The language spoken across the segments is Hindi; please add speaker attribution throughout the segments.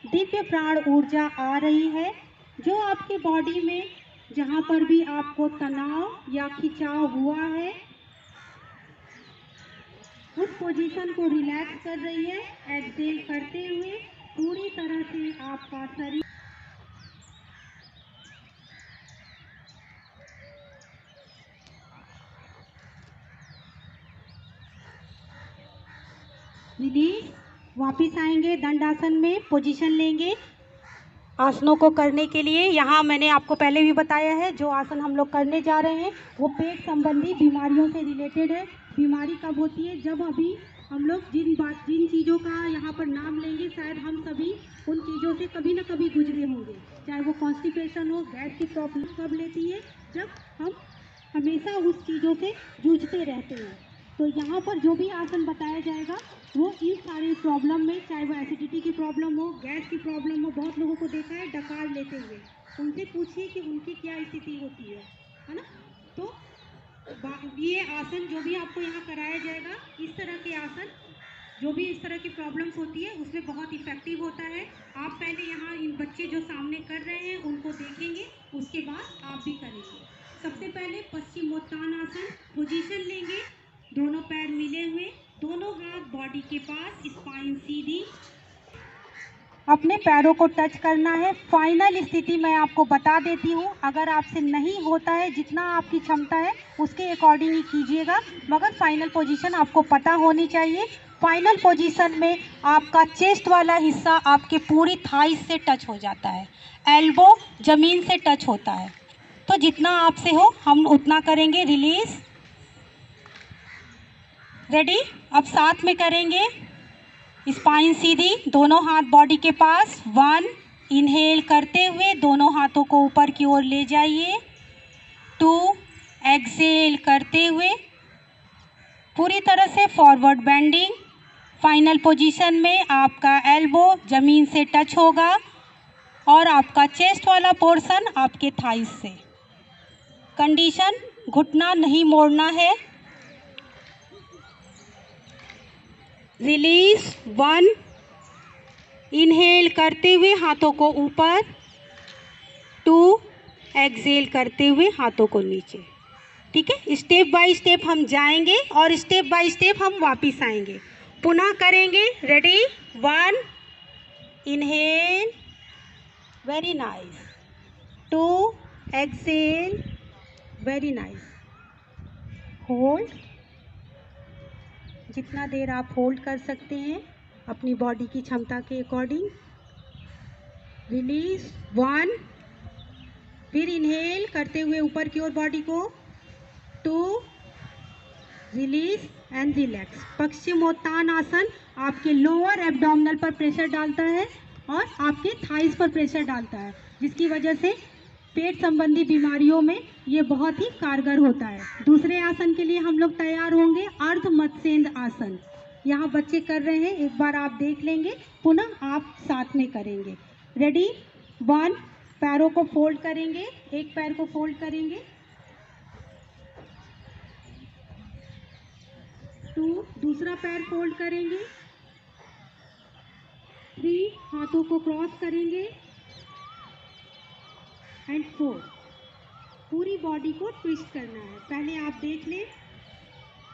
Speaker 1: दिव्य प्राण ऊर्जा आ रही है, जो आपकी बॉडी में जहाँ पर भी आपको तनाव या खिंचाव हुआ है उस पोजीशन को रिलैक्स कर रही है। एक्सहेल करते हुए पूरी तरह से आपका शरीर रिलीज। वापिस आएंगे दंडासन में, पोजीशन लेंगे आसनों को करने के लिए। यहाँ मैंने आपको पहले भी बताया है, जो आसन हम लोग करने जा रहे हैं वो पेट संबंधी बीमारियों से रिलेटेड है। बीमारी कब होती है? जब अभी हम लोग जिन चीज़ों का यहाँ पर नाम लेंगे, शायद हम सभी उन चीज़ों से कभी ना कभी गुजरे होंगे। चाहे वो कॉन्स्टिपेशन हो, गैस की प्रॉब्लम कब लेती है? जब हम हमेशा उस चीज़ों से जूझते रहते हैं। तो यहाँ पर जो भी आसन बताया जाएगा वो इस सारी प्रॉब्लम में, चाहे वो एसिडिटी की प्रॉब्लम हो, गैस की प्रॉब्लम हो, बहुत लोगों को देखा है डकार लेते हुए, उनसे पूछिए कि उनकी क्या स्थिति होती है ना। तो ये आसन जो भी आपको यहाँ कराया जाएगा, इस तरह के आसन जो भी इस तरह की प्रॉब्लम्स होती है उसमें बहुत इफेक्टिव होता है। आप पहले यहाँ इन बच्चे जो सामने कर रहे हैं उनको देखेंगे, उसके बाद आप भी करेंगे। सबसे पहले पश्चिमोत्तानासन पोजीशन लेंगे, दोनों पैर मिले हुए, दोनों हाथ बॉडी के पास, स्पाइन सीधी, अपने पैरों को टच करना है। फाइनल स्थिति मैं आपको बता देती हूँ, अगर आपसे नहीं होता है, जितना आपकी क्षमता है उसके अकॉर्डिंग ही कीजिएगा, मगर फाइनल पोजीशन आपको पता होनी चाहिए। फाइनल पोजीशन में आपका चेस्ट वाला हिस्सा आपके पूरी थाइस से टच हो जाता है, एल्बो जमीन से टच होता है। तो जितना आपसे हो हम उतना करेंगे। Release, ready. अब साथ में करेंगे, स्पाइन सीधी, दोनों हाथ बॉडी के पास। 1, इनहेल करते हुए दोनों हाथों को ऊपर की ओर ले जाइए। 2, एक्सहेल करते हुए पूरी तरह से फॉरवर्ड बेंडिंग। फाइनल पोजीशन में आपका एल्बो जमीन से टच होगा और आपका चेस्ट वाला पोर्शन आपके थाइस से। कंडीशन, घुटना नहीं मोड़ना है। रिलीज। 1, इनहेल करते हुए हाथों को ऊपर। 2, एक्सहेल करते हुए हाथों को नीचे। ठीक है, स्टेप बाय स्टेप हम जाएंगे और स्टेप बाय स्टेप हम वापस आएंगे। पुनः करेंगे। Ready. 1, inhale, very nice. 2, exhale, very nice. Hold, जितना देर आप होल्ड कर सकते हैं अपनी बॉडी की क्षमता के अकॉर्डिंग। रिलीज। 1, फिर इनहेल करते हुए ऊपर की ओर बॉडी को। 2, रिलीज एंड रिलैक्स। पश्चिमोत्तानासन आपके लोअर एब्डोमिनल पर प्रेशर डालता है और आपके थाइस पर प्रेशर डालता है, जिसकी वजह से पेट संबंधी बीमारियों में ये बहुत ही कारगर होता है। दूसरे आसन के लिए हम लोग तैयार होंगे, अर्ध मत्स्येंद्र आसन। यहाँ बच्चे कर रहे हैं, एक बार आप देख लेंगे, पुनः आप साथ में करेंगे। रेडी। 1, पैरों को फोल्ड करेंगे, एक पैर को फोल्ड करेंगे। 2, दूसरा पैर फोल्ड करेंगे। 3, हाथों को क्रॉस करेंगे एंड 4, पूरी बॉडी को ट्विस्ट करना है। पहले आप देख लें,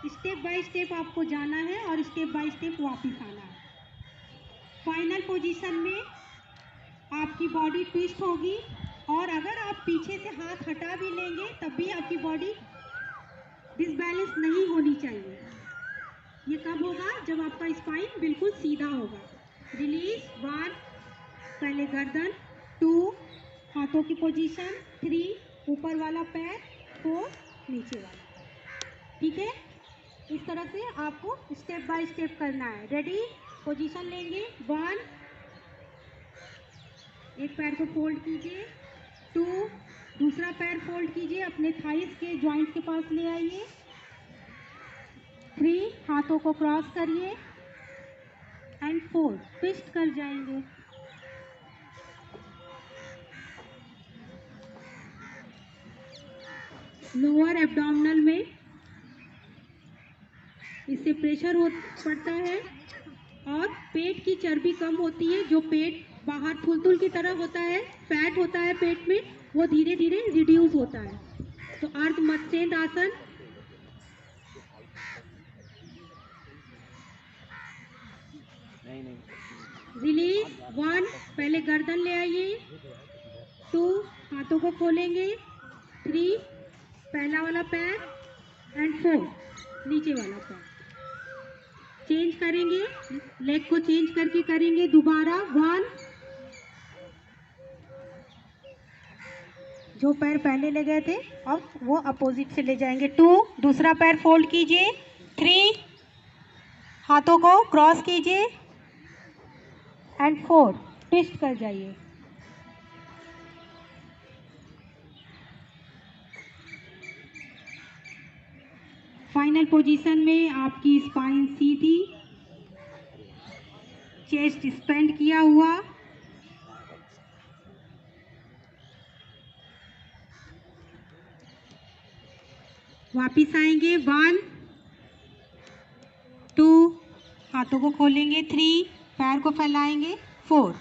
Speaker 1: स्टेप बाय स्टेप आपको जाना है और स्टेप बाय स्टेप वापस आना है। फाइनल पोजीशन में आपकी बॉडी ट्विस्ट होगी और अगर आप पीछे से हाथ हटा भी लेंगे तब भी आपकी बॉडी डिसबैलेंस नहीं होनी चाहिए। ये कब होगा? जब आपका स्पाइन बिल्कुल सीधा होगा। रिलीज। 1, पहले गर्दन। 2, हाथों की पोजीशन। 3, ऊपर वाला पैर। 4, नीचे वाला। ठीक है, इस तरह से आपको स्टेप बाय स्टेप करना है। रेडी। पोजीशन लेंगे। 1, एक पैर को फोल्ड कीजिए। 2, दूसरा पैर फोल्ड कीजिए, अपने थाइस के जॉइंट के पास ले आइए। 3, हाथों को क्रॉस करिए एंड 4, ट्विस्ट कर जाएंगे। लोअर एब्डोमिनल में इससे प्रेशर पड़ता है और पेट की चर्बी कम होती है, जो पेट बाहर फुलतुल की तरह होता है, फैट होता है पेट में, वो धीरे धीरे रिड्यूस होता है। तो अर्ध मत्स्येंद्र आसन, रिलीज 1, पहले गर्दन ले आइए, 2 हाथों को खोलेंगे, 3 पहला वाला पैर एंड 4 नीचे वाला पैर। चेंज करेंगे, लेग को चेंज करके करेंगे दोबारा। 1, जो पैर पहले ले गए थे अब वो अपोजिट से ले जाएंगे। 2 दूसरा पैर फोल्ड कीजिए, 3 हाथों को क्रॉस कीजिए एंड 4 ट्विस्ट कर जाइए। फाइनल पोजीशन में आपकी स्पाइन सीधी, चेस्ट स्पेंड किया हुआ। वापिस आएंगे, 1 2 हाथों को खोलेंगे, 3 पैर को फैलाएंगे, 4।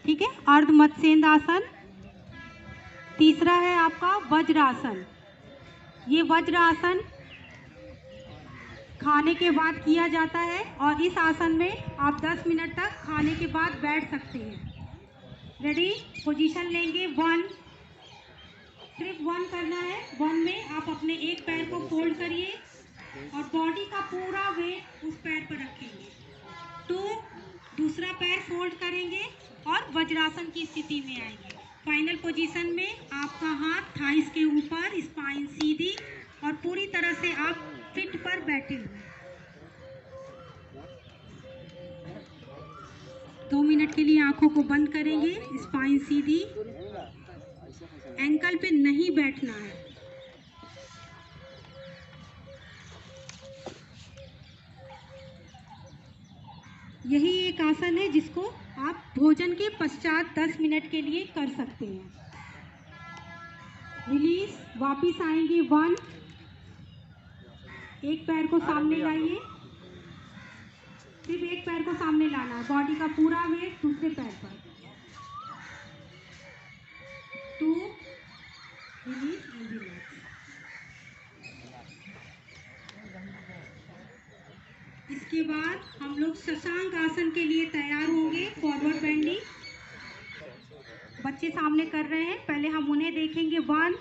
Speaker 1: ठीक है, अर्ध मत्स्येंद्र आसन। तीसरा है आपका वज्रासन। ये वज्रासन खाने के बाद किया जाता है और इस आसन में आप 10 मिनट तक खाने के बाद बैठ सकते हैं। रेडी, पोजीशन लेंगे, 1 सिर्फ 1 करना है। 1 में आप अपने एक पैर को फोल्ड करिए और बॉडी का पूरा वेट उस पैर पर रखेंगे। 2 दूसरा पैर फोल्ड करेंगे और वज्रासन की स्थिति में आएंगे। फाइनल पोजीशन में आपका हाथ थाइस के ऊपर, स्पाइन सीधी और पूरी तरह से आप फिट पर बैठे हुए। 2 मिनट के लिए आंखों को बंद करेंगे, स्पाइन सीधी, एंकल पे नहीं बैठना है। यही एक आसन है जिसको आप भोजन के पश्चात 10 मिनट के लिए कर सकते हैं। रिलीज, वापिस आएंगे, 1 एक पैर को सामने लाइए, सिर्फ एक पैर को सामने लाना है, बॉडी का पूरा वेट दूसरे पैर पर। 2 रिलीज एंड रिलैक्स। इसके बाद हम लोग शशांक आसन के लिए तैयार होंगे। फॉरवर्ड बेंडिंग बच्चे सामने कर रहे हैं, पहले हम उन्हें देखेंगे। 1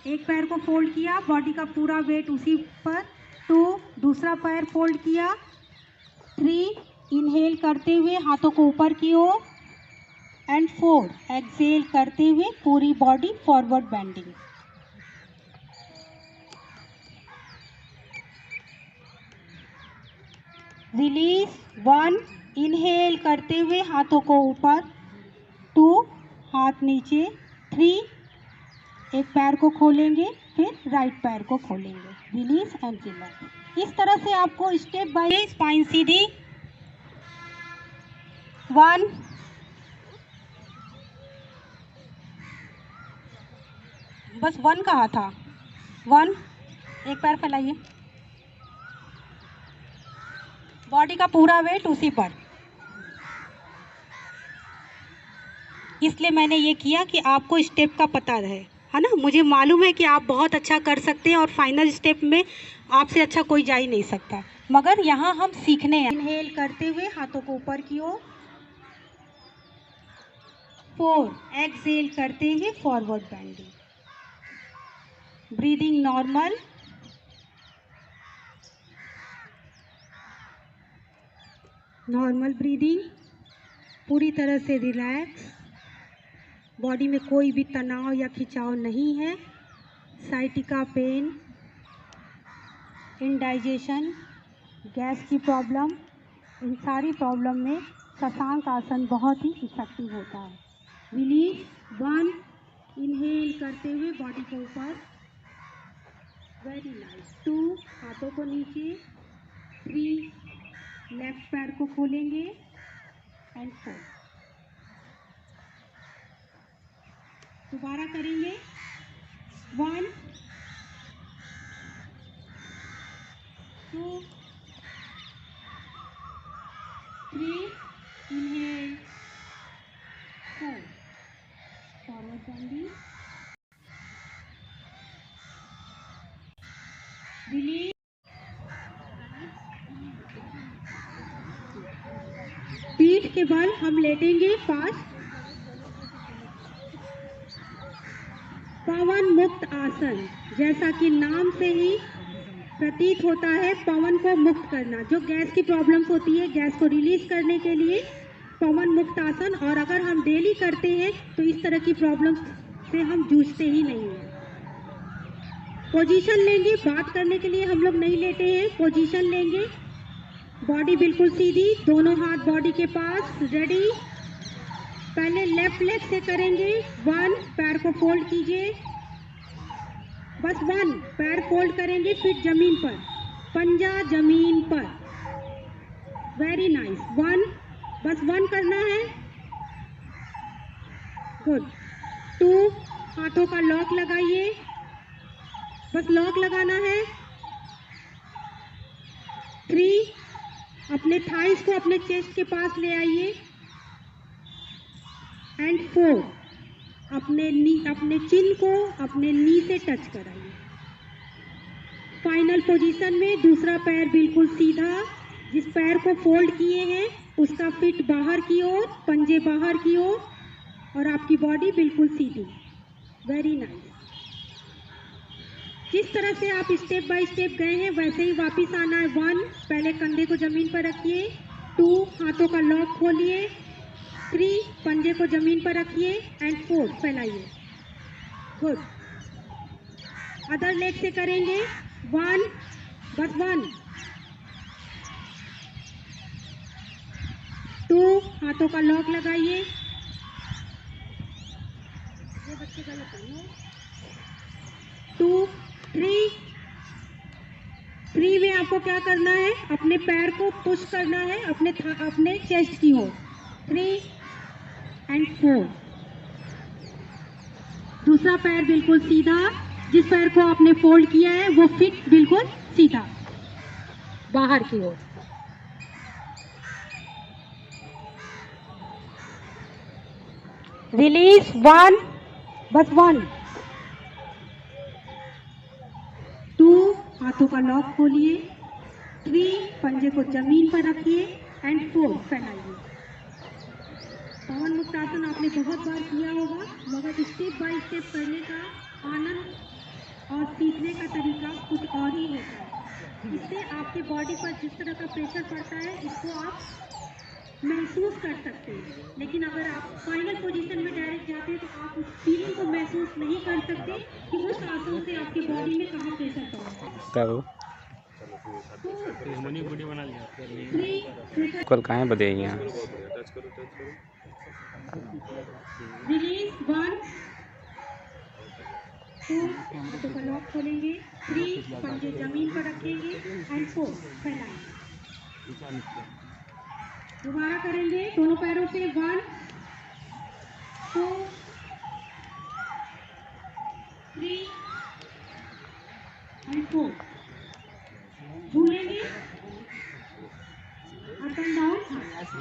Speaker 1: एक पैर को फोल्ड किया, बॉडी का पूरा वेट उसी पर। 2 दूसरा पैर फोल्ड किया। 3 इनहेल करते हुए हाथों को ऊपर की ओर एंड 4 एक्सहेल करते हुए पूरी body forward bending. Release, 1 inhale करते हुए हाथों को ऊपर, 2 हाथ नीचे, 3 एक पैर को खोलेंगे, फिर राइट पैर को खोलेंगे। Release and relax. इस तरह से आपको स्टेप बाय स्पाइन सीधी। 1 बस 1 कहा था। 1 एक पैर फैलाइए, बॉडी का पूरा वेट उसी पर। इसलिए मैंने ये किया कि आपको स्टेप का पता रहे, है ना। मुझे मालूम है कि आप बहुत अच्छा कर सकते हैं और फाइनल स्टेप में आपसे अच्छा कोई जा ही नहीं सकता, मगर यहाँ हम सीखने हैं। इनहेल करते हुए हाथों को ऊपर की ओर, 4 एक्सहेल करते हुए forward bending. Breathing normal. Normal breathing, पूरी तरह से रिलैक्स, बॉडी में कोई भी तनाव या खिंचाव नहीं है। साइटिका पेन, इंडाइजेशन, गैस की प्रॉब्लम, इन सारी प्रॉब्लम में शशांक आसन बहुत ही इफेक्टिव होता है। रिलीज, 1 इनहेल करते हुए बॉडी को ऊपर, वेरी नाइस। 2 हाथों को नीचे, 3 लेफ्ट पैर को खोलेंगे एंड 4 दोबारा करेंगे। 1 2 3 इनहेल 4 फॉरवर्ड बेंडिंग रिलीज पीठ के बल हम लेटेंगे फास्ट पवन मुक्त आसन जैसा कि नाम से ही प्रतीत होता है पवन को मुक्त करना जो गैस की प्रॉब्लम्स होती है गैस को रिलीज करने के लिए पवन मुक्त आसन और अगर हम डेली करते हैं तो इस तरह की प्रॉब्लम्स से हम जूझते ही नहीं हैं। पोजीशन लेंगे बात करने के लिए हम लोग नहीं लेते हैं पोजीशन लेंगे बॉडी बिल्कुल सीधी दोनों हाथ बॉडी के पास रेडी पहले लेफ्ट लेग से करेंगे 1 पैर को फोल्ड कीजिए बस 1 पैर फोल्ड करेंगे फिर जमीन पर पंजा जमीन पर वेरी नाइस 1 बस 1 करना है गुड 2 हाथों का लॉक लगाइए बस लॉक लगाना है 3 अपने थाइस को अपने चेस्ट के पास ले आइए एंड 4 अपने चिन को अपने नी से टच कराइए फाइनल पोजीशन में दूसरा पैर बिल्कुल सीधा जिस पैर को फोल्ड किए हैं उसका फिट बाहर की ओर पंजे बाहर की ओर और आपकी बॉडी बिल्कुल सीधी वेरी नाइस जिस तरह से आप स्टेप बाय स्टेप गए हैं वैसे ही वापस आना है 1 पहले कंधे को जमीन पर रखिए 2 हाथों का लॉक खोलिए 3 पंजे को जमीन पर रखिए एंड 4 फैलाइए गुड अदर लेग से करेंगे 1 बस 1 2 हाथों का लॉक लगाइए ये बच्चे गलत है 2 3 में आपको क्या करना है अपने पैर को पुश करना है अपने चेस्ट की ओर 3 एंड 4 दूसरा पैर बिल्कुल सीधा जिस पैर को आपने फोल्ड किया है वो फिट बिल्कुल सीधा बाहर की ओर रिलीज 1 बस 1 2 हाथों का लॉक खोलिए 3 पंजे को जमीन पर रखिए एंड 4 फैलाइए पवन मुक्त आसन आपने बहुत बार किया होगा मगर स्टेप बाय स्टेप करने का आनंद और सीखने का तरीका कुछ और ही होता है इससे आपके बॉडी पर जिस तरह का प्रेशर पड़ता है इसको आप महसूस कर सकते हैं लेकिन अगर आप फाइनल पोजीशन में डायरेक्ट जाते हैं तो आप उस फीलिंग को महसूस नहीं कर सकते कि उस आसन से आपकी बॉडी में कहाँ प्रेशर पड़ा है
Speaker 2: कल कहाँ बदे यहाँ
Speaker 1: रिलीज 1 2 हाथों का लॉक खोलेंगे 3 पंजे जमीन पर रखेंगे एंड 4 फैलाएंगे दोबारा करेंगे दोनों पैरों से 1 2 3 एंड 4 झूलेंगे up and down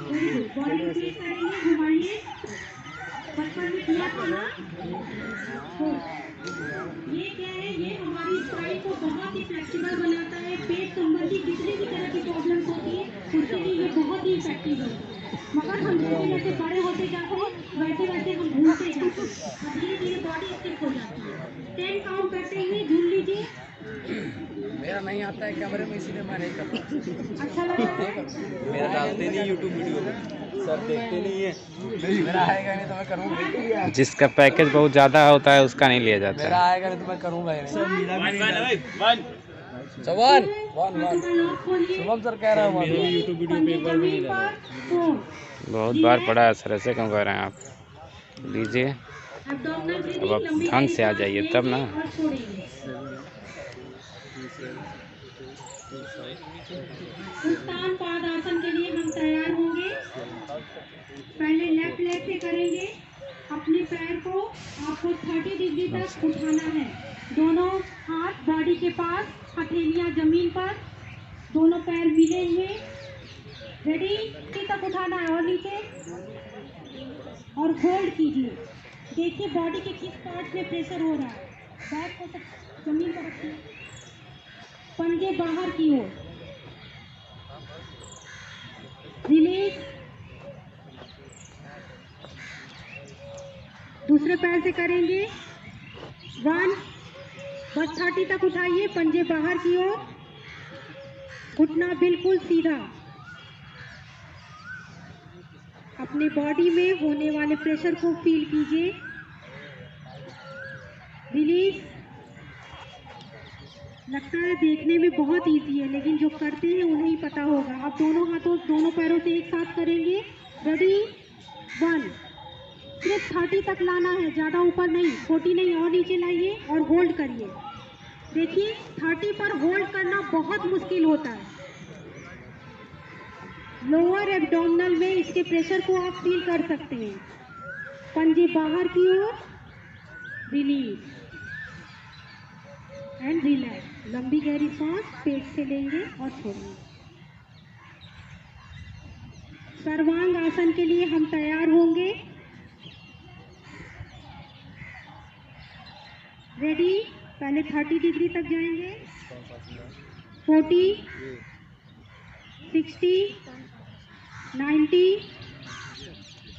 Speaker 1: very good body को प्लेस करेंगे घुमाइए बचपन में किया था ना ये क्या है ये हमारी स्पाइन को बहुत ही फ्लेक्सिबल बनाता है पेट संबंधी जितने भी तरह की प्रॉब्लम्स होती है उसके लिए ये बहुत ही इफेक्टिव है मगर हम जैसे जैसे बड़े होते जाते हैं वैसे वैसे हम भूलते जाते हैं और धीरे धीरे बॉडी स्टिफ हो जाती है 10 काउंट करते हुए झूल लीजिए
Speaker 3: मेरा नहीं आता है कैमरे में इसीलिए मैं नहीं करता
Speaker 1: अच्छा लगा
Speaker 3: मेरा डालते नहीं यूट्यूब वीडियो में सब देखते नहीं है मेरा आएगा नहीं तो मैं करूँगा
Speaker 2: जिसका पैकेज बहुत ज़्यादा होता है उसका नहीं लिया जाता
Speaker 3: मेरा
Speaker 2: है
Speaker 3: आएगा नहीं तो मैं करूँगा ही नहीं चवन 1 शुभम सर कह रहा हूँ
Speaker 1: यूट्यूब वीडियो पे एक बार भी नहीं डाला
Speaker 2: बहुत बार पड़ा है सर ऐसे क्यों कह रहे हैं आप लीजिए अब आप ढंग से आ जाइए तब ना
Speaker 1: उत्तान पादासन के लिए हम तैयार होंगे पहले लेफ्ट लेग से करेंगे अपने पैर को आपको 30 डिग्री तक उठाना है दोनों हाथ बॉडी के पास हथेलियां जमीन पर दोनों पैर मिले हुए रेडी, नीचे तक उठाना है और नीचे और होल्ड कीजिए। देखिए बॉडी के किस पार्ट में प्रेशर हो रहा है। बैक को जमीन पर रखिए, पंजे बाहर की ओर, रिलीज। दूसरे पैर से करेंगे 1, बस 30 तक उठाइए, पंजे बाहर की ओर, घुटना बिल्कुल सीधा। अपने बॉडी में होने वाले प्रेशर को फील कीजिए, रिलीज। लगता है देखने में बहुत इजी है, लेकिन जो करते हैं उन्हें ही पता होगा। आप दोनों हाथों दोनों पैरों से एक साथ करेंगे। रेडी, 1, सिर्फ 30 तक लाना है, ज़्यादा ऊपर नहीं, 40 नहीं, और नीचे लाइए और होल्ड करिए। देखिए 30 पर होल्ड करना बहुत मुश्किल होता है। लोअर एब्डोमिनल में इसके प्रेशर को आप फील कर सकते हैं। पंजे बाहर की ओर, रिलीज एंड रिलैक्स। लंबी गहरी सांस पेट से लेंगे और छोड़ेंगे। सर्वांग आसन के लिए हम तैयार होंगे। रेडी, पहले 30 डिग्री तक जाएंगे, 40, 60, 90।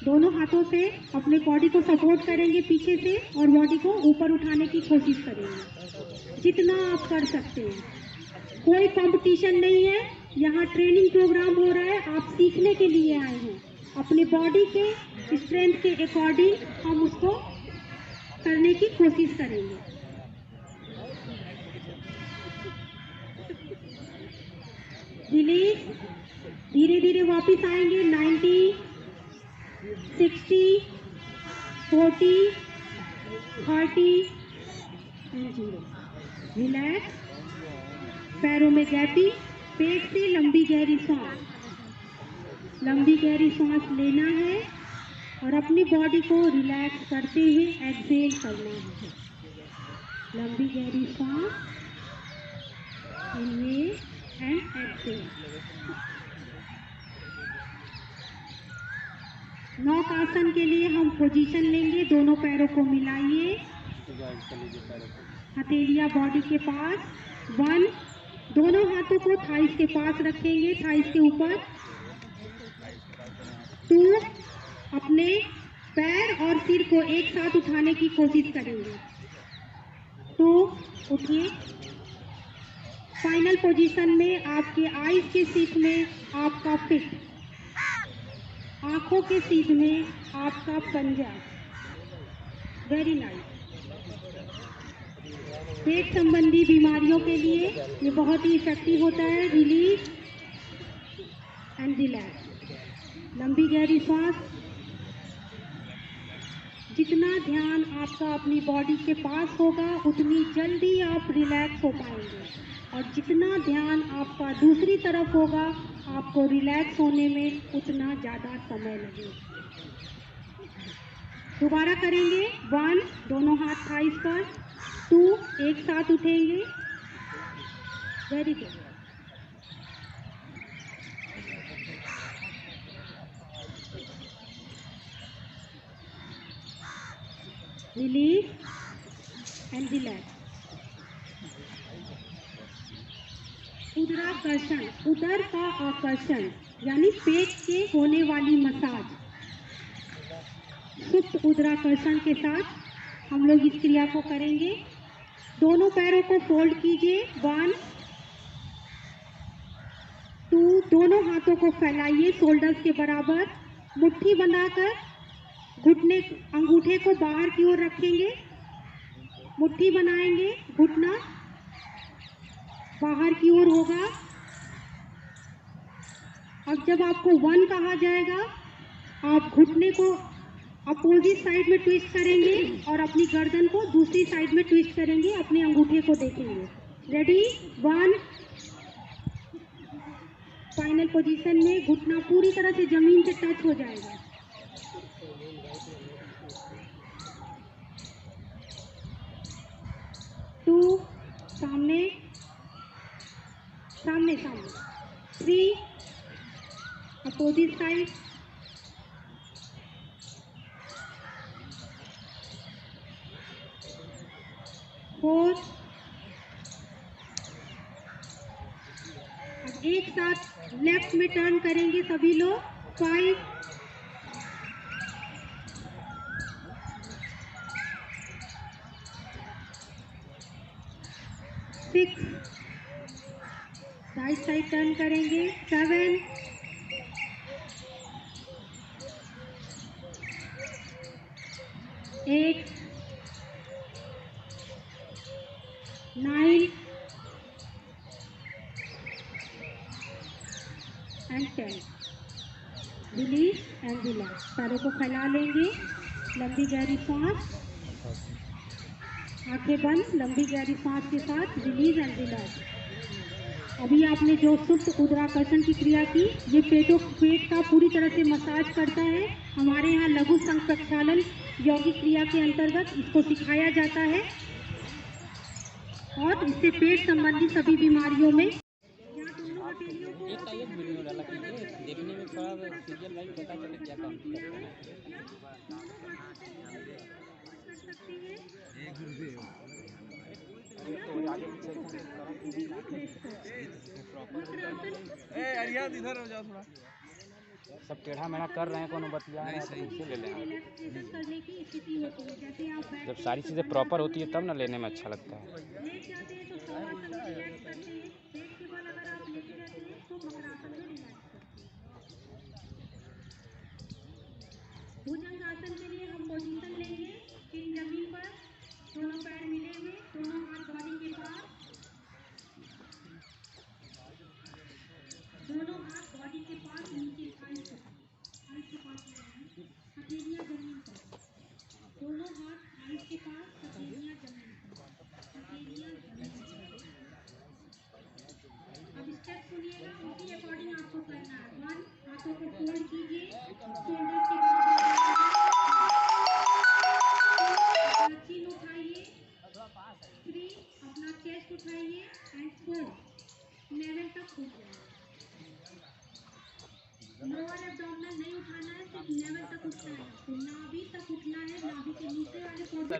Speaker 1: दोनों हाथों से अपने बॉडी को सपोर्ट करेंगे पीछे से और बॉडी को ऊपर उठाने की कोशिश करेंगे जितना आप कर सकते हैं। कोई कंपटीशन नहीं है, यहाँ ट्रेनिंग प्रोग्राम हो रहा है, आप सीखने के लिए आए हैं। अपने बॉडी के स्ट्रेंथ के अकॉर्डिंग हम उसको करने की कोशिश करेंगे। रिलीज, धीरे धीरे वापस आएंगे। 90, 60, 40, 30, 0। रिलैक्स, पैरों में गैपिंग, पेट से लंबी गहरी सांस, लंबी गहरी सांस लेना है और अपनी बॉडी को रिलैक्स करते हुए एक्सहेल करना है। लंबी गहरी सांस, इनहेल एंड एक्सहेल। नॉक आसन के लिए हम पोजीशन लेंगे, दोनों पैरों को मिलाइए, हथेलियां बॉडी के पास। 1, दोनों हाथों को थाइस के पास रखेंगे, थाइस के ऊपर। 2, अपने पैर और सिर को एक साथ उठाने की कोशिश करेंगे। 2, उठिए। फाइनल पोजीशन में आपके आईज के सीध में आपका फिट, आंखों के सीध में आपका पंजा। Very nice. पेट संबंधी बीमारियों के लिए ये बहुत ही इफेक्टिव होता है। रिलीज एंड रिलैक्स, लंबी गहरी सांस। जितना ध्यान आपका अपनी बॉडी के पास होगा उतनी जल्दी आप रिलैक्स हो पाएंगे, और जितना ध्यान आपका दूसरी तरफ होगा आपको रिलैक्स होने में उतना ज़्यादा समय लगेगा। दोबारा करेंगे। 1, दोनों हाथ थाइस पर। 2, एक साथ उठेंगे। Very good. Release and relax. उदराकर्षण, उदर का आकर्षण यानी पेट के होने वाली मसाज। सुप्त उदराकर्षण के साथ हम लोग इस क्रिया को करेंगे। दोनों पैरों को फोल्ड कीजिए। 1, 2, दोनों हाथों को फैलाइए शोल्डर्स के बराबर, मुट्ठी बनाकर घुटने अंगूठे को बाहर की ओर रखेंगे, मुट्ठी बनाएंगे, घुटना बाहर की ओर होगा। अब जब आपको 1 कहा जाएगा, आप घुटने को अपोजिट साइड में ट्विस्ट करेंगे और अपनी गर्दन को दूसरी साइड में ट्विस्ट करेंगे, अपने अंगूठे को देखेंगे। रेडी, 1। फाइनल पोजीशन में घुटना पूरी तरह से जमीन से टच हो जाएगा। सामने सामने सामने। 3 साइड, 4, अब एक साथ लेफ्ट में टर्न करेंगे सभी लोग, 5, 6, राइट साइड टर्न करेंगे, 7, 8, 9 एंड 10। रिलीज एंड रिलैक्स, पैरों को फैला लेंगे, लंबी गहरी सांस, आंखें बंद, लंबी गहरी सांस के साथ रिलीज एंड रिलैक्स। अभी आपने जो सुप्त उदराकर्षण की क्रिया की, ये पेट का पूरी तरह से मसाज करता है। हमारे यहाँ लघु संघ प्रक्षालन यौगिक क्रिया के अंतर्गत इसको सिखाया जाता है और इससे पेट संबंधी सभी बीमारियों में यहाँ दोनों हथेलियों को
Speaker 2: एक वीडियो डाला कीजिए, देखने में थोड़ा सीरियल भाई पता चले क्या काम करता है।
Speaker 3: इधर हो जाओ थोड़ा।
Speaker 2: सब टेढ़ा मेढ़ा कर रहे हैं, कोनो बतिया रहे हैं तो इसे ले लें।
Speaker 1: करने की स्थिति होती है, जैसे आप
Speaker 2: जब सारी चीज़ें प्रॉपर होती है तब ना लेने में अच्छा लगता है।
Speaker 1: लेट जाते हैं तो शवासन में रिलैक्स करते हैं, पेट के बल अगर आप लेटे रहते हैं तो मकरासन में रिलैक्स करते हैं। भुजंगासन के लिए हम पोजीशन लेंगे, फिर जमीन पर दोनों पैर मिले हुए, दोनों हाथ बॉडी के पास, दोनों हाथ बॉडी के पास, नीचे थाइस के पास हथेलियां जमीन पर, दोनों हाथ थाइस के पास, हथेलियां जमीन पर, हथेलियां जमीन पर। अब स्टेप सुनिएगा, उसी अकॉर्डिंग आपको करना है। 1, हाथों को फोल्ड कीजिए, शोल्डर के बराबर चीन उठाइए, 3, अपना चेस्ट उठाइए एंड 4, लेवल तक उठ जाइए। लोअर एब्डोमिनल नहीं उठाना है, सिर्फ लेवल तक उठना है, तो नाभि तक उठना है, नाभि के नीचे वाले पोर्शन।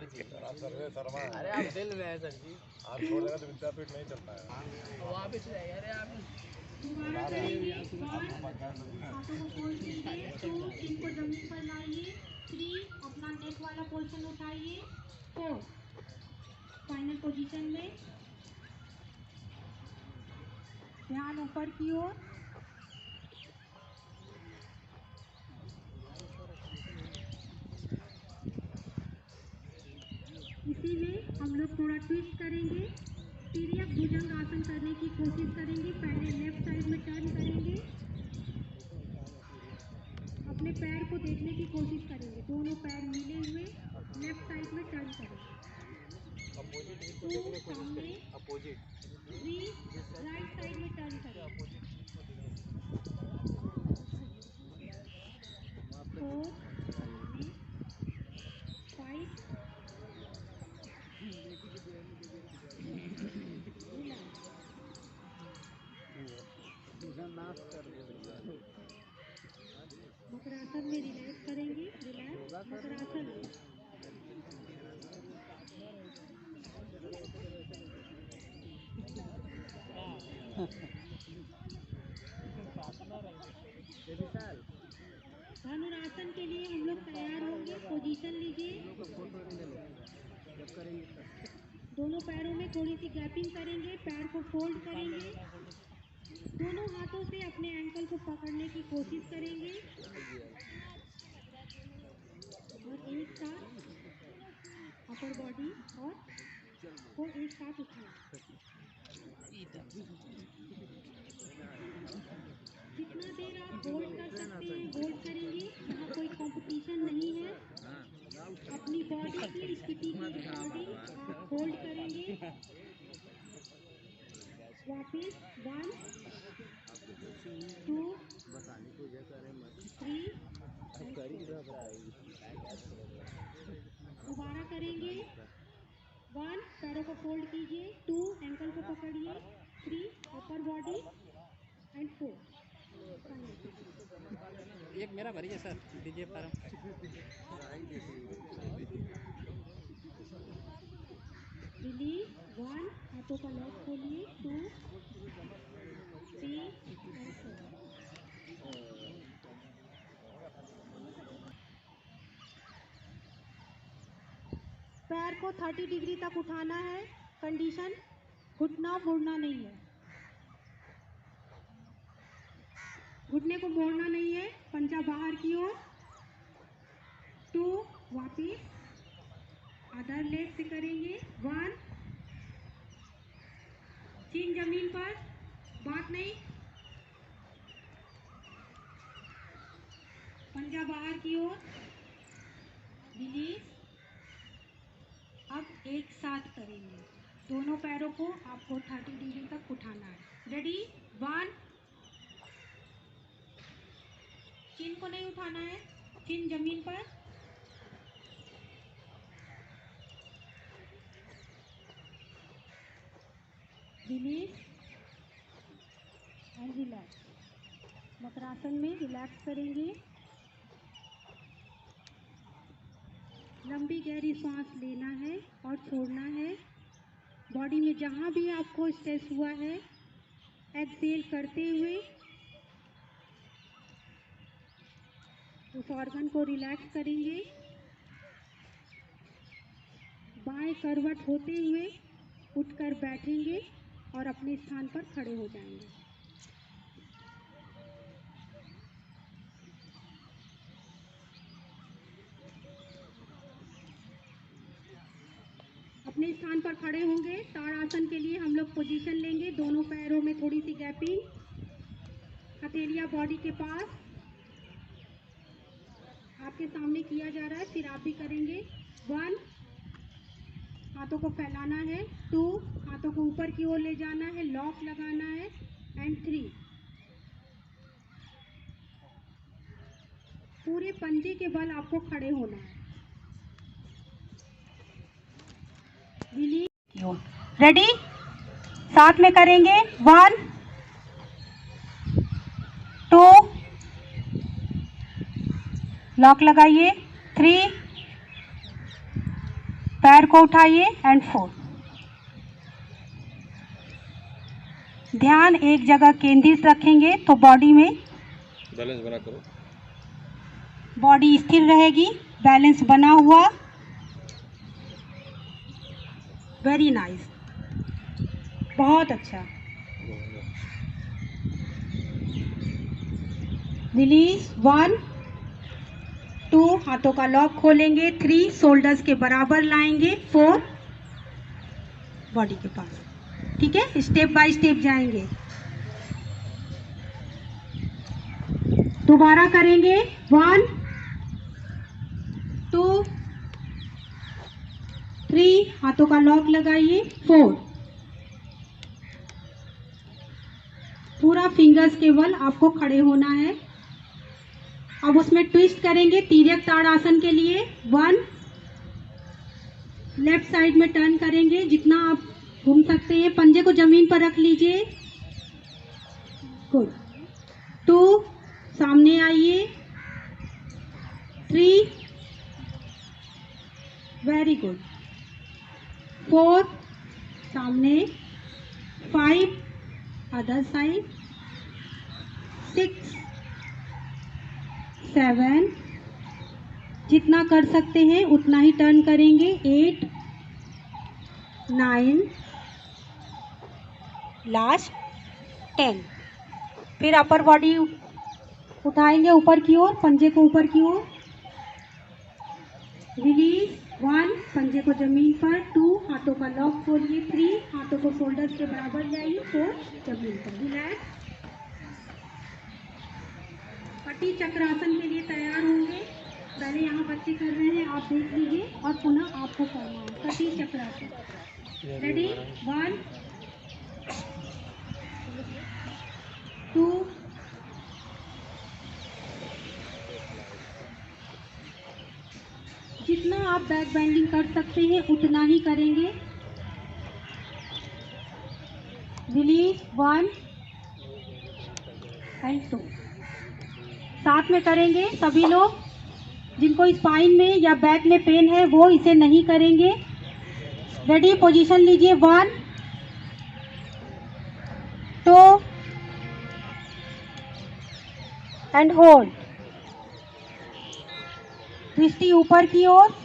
Speaker 3: अरे आप दिल में है सर जी,
Speaker 4: आप छोड़ देगा तो विद्यापीठ नहीं चल पाएगा।
Speaker 3: वापिस रह अरे आप
Speaker 1: दोबारा करेंगे, 1, हाथों को फोल्ड कीजिए, 2, इनको जमीन पर लाइए, 3, अपना नेक वाला पोर्शन उठाइए, 4, फाइनल पोजीशन में, ध्यान ऊपर की ओर। इसी में हम लोग थोड़ा ट्विस्ट करेंगे, तिर्यक भुजंग आसन करने की कोशिश करेंगे। पहले लेफ्ट साइड में टर्न करेंगे, अपने पैर को देखने की कोशिश करेंगे, दोनों पैर मिले हुए, लेफ्ट साइड में टर्न करेंगे, 2 सामने, 3 राइट साइड में टर्न करेंगे, 4 सामने, 5 मकरासन में रिलैक्स करेंगे, रिलैक्स मकरासन में। धनुरासन के लिए हम लोग तैयार होंगे, पोजीशन लीजिए, दोनों पैरों में थोड़ी सी गैपिंग करेंगे, पैर को फोल्ड करेंगे, दोनों हाथों से अपने एंकल को पकड़ने की कोशिश करेंगे और एक साथ अपर बॉडी और को एक साथ उठाएं। जितना देर आप होल्ड कर सकते हैं होल्ड करेंगे, यहाँ कोई कंपटीशन नहीं है, अपनी बॉडी की स्थिति के अकॉर्डिंग आप होल्ड करेंगे। वापिस 1, 2, 3, दोबारा करेंगे, 1, पैरों को फोल्ड कीजिए, 2, एंकल को पकड़िए, 3, अपर बॉडी एंड 4।
Speaker 3: मेरा भरिए सर, दीजिए फॉर्म।
Speaker 1: रिलीज 1, हाथों का लॉक खोलिए, 2, 3 and 4। पैर को 30 डिग्री तक उठाना है। कंडीशन, घुटना मुड़ना नहीं है, घुटने को मोड़ना नहीं है। पंजा बाहर की ओर, 2, वापिस अदर लेग से करेंगे। 1, चिन जमीन पर, बात नहीं, पंजा बाहर की ओर, रिलीज। अब एक साथ करेंगे, दोनों पैरों को आपको 30 डिग्री तक उठाना है। रेडी, 1, चिन को नहीं उठाना है, चिन जमीन पर, रिलीज एंड रिलैक्स। मकरासन में रिलैक्स करेंगे। लंबी गहरी सांस लेना है और छोड़ना है। बॉडी में जहाँ भी आपको स्ट्रेस हुआ है, एक्सहेल करते हुए उस ऑर्गन को रिलैक्स करेंगे। बाएं करवट होते हुए उठकर बैठेंगे और अपने स्थान पर खड़े हो जाएंगे। अपने स्थान पर खड़े होंगे। ताड़ासन के लिए हम लोग पोजीशन लेंगे, दोनों पैरों में थोड़ी सी गैपिंग, हथेलियां बॉडी के पास, आपके सामने किया जा रहा है, फिर आप भी करेंगे। 1, हाथों को फैलाना है। 2, हाथों को ऊपर की ओर ले जाना है, लॉक लगाना है। एंड 3, पूरे पंजे के बल आपको खड़े होना है। रेडी, साथ में करेंगे। 1, 2, लॉक लगाइए। 3, पैर को उठाइए। एंड 4, ध्यान एक जगह केंद्रित रखेंगे तो बॉडी में
Speaker 4: बैलेंस बना करो।
Speaker 1: बॉडी स्थिर रहेगी, बैलेंस बना हुआ। वेरी नाइस, बहुत अच्छा। रिलीज 1, 2, हाथों का लॉक खोलेंगे। 3, शोल्डर्स के बराबर लाएंगे। 4, बॉडी के पास। ठीक है, स्टेप बाय स्टेप जाएंगे। दोबारा करेंगे। 1, 2, 3, हाथों का लॉक लगाइए। 4, पूरा फिंगर्स केवल आपको खड़े होना है। अब उसमें ट्विस्ट करेंगे तिर्यक ताड़ासन के लिए। 1, लेफ्ट साइड में टर्न करेंगे, जितना आप घूम सकते हैं। पंजे को जमीन पर रख लीजिए। गुड। 2, सामने आइए। 3, वेरी गुड। 4, सामने। 5, अदर साइड। 6, 7, जितना कर सकते हैं उतना ही टर्न करेंगे। 8, 9, लास्ट 10। फिर अपर बॉडी उठाएंगे ऊपर की ओर, पंजे को ऊपर की ओर। रिलीज 1, पंजे को जमीन पर। 2, हाथों का लॉक खोलिए। 3, हाथों को शोल्डर्स के बराबर लाइए। 4, जमीन पर रिलैक्स। पट्टी चक्रासन के लिए तैयार होंगे। पहले यहाँ बच्चे कर रहे हैं, आप देख लीजिए और पुनः आपको करना है कटी चक्रासन। रेडी, 1, 2, जितना आप बैक बेंडिंग कर सकते हैं उतना ही करेंगे। रिलीज 1 एंड 2, साथ में करेंगे। सभी लोग जिनको स्पाइन में या बैक में पेन है वो इसे नहीं करेंगे। रेडी, पोजीशन लीजिए। 1 2 एंड होल्ड। दृष्टि ऊपर की ओर।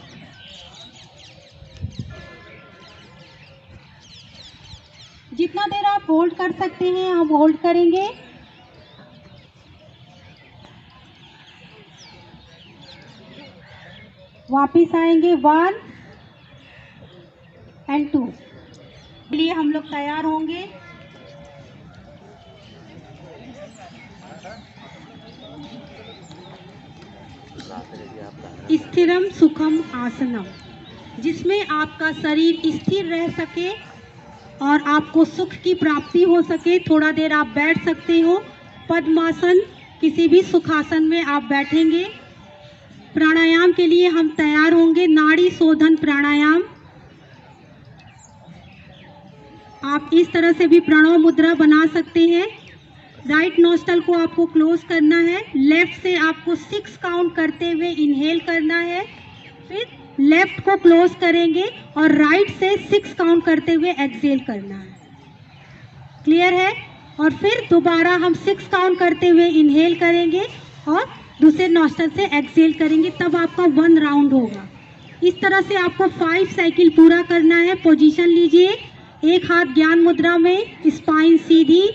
Speaker 1: जितना देर आप होल्ड कर सकते हैं हम होल्ड करेंगे। वापिस आएंगे। 1 एंड 2 के लिए हम लोग तैयार होंगे। स्थिरम सुखम आसनम, जिसमें आपका शरीर स्थिर रह सके और आपको सुख की प्राप्ति हो सके। थोड़ा देर आप बैठ सकते हो। पद्मासन, किसी भी सुखासन में आप बैठेंगे। प्राणायाम के लिए हम तैयार होंगे। नाड़ी शोधन प्राणायाम। आप इस तरह से भी प्रणव मुद्रा बना सकते हैं। राइट नोस्टल को आपको क्लोज करना है। लेफ्ट से आपको 6 काउंट करते हुए इनहेल करना है। फिर लेफ्ट को क्लोज करेंगे और राइट से 6 काउंट करते हुए एक्सहेल करना है। क्लियर है? और फिर दोबारा हम 6 काउंट करते हुए इनहेल करेंगे और दूसरे नोस्टल से एक्सहेल करेंगे। तब आपका 1 राउंड होगा। इस तरह से आपको 5 साइकिल पूरा करना है। पोजीशन लीजिए। एक हाथ ज्ञान मुद्रा में, स्पाइन सीधी।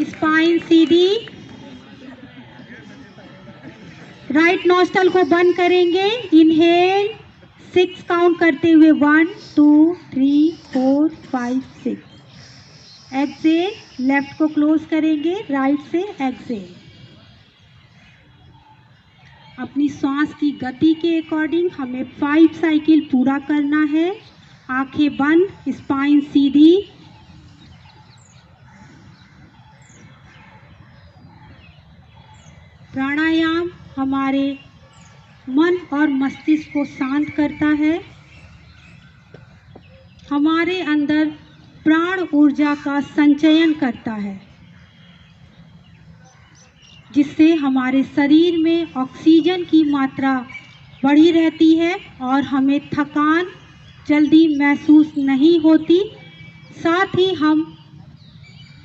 Speaker 1: स्पाइन सीधी। राइट नोस्टल को बंद करेंगे। इनहेल 6 काउंट करते हुए 1 2 3 4 5 6। एक्सहेल, लेफ्ट को क्लोज करेंगे, राइट से एक्सहेल। अपनी सांस की गति के अकॉर्डिंग हमें 5 साइकिल पूरा करना है। आंखें बंद, स्पाइन सीधी। प्राणायाम हमारे मन और मस्तिष्क को शांत करता है। हमारे अंदर प्राण ऊर्जा का संचयन करता है, जिससे हमारे शरीर में ऑक्सीजन की मात्रा बढ़ी रहती है और हमें थकान जल्दी महसूस नहीं होती। साथ ही हम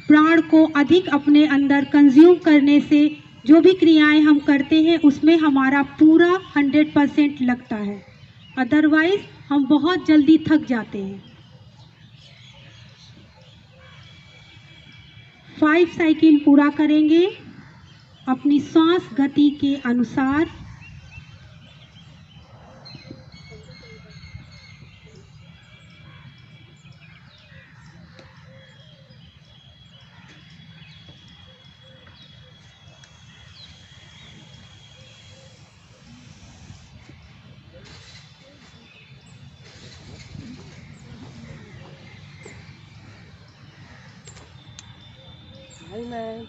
Speaker 1: प्राण को अधिक अपने अंदर कंज्यूम करने से जो भी क्रियाएं हम करते हैं उसमें हमारा पूरा 100% लगता है। अदरवाइज हम बहुत जल्दी थक जाते हैं। 5 साइकिल पूरा करेंगे अपनी सांस गति के अनुसार।
Speaker 3: Hi, man.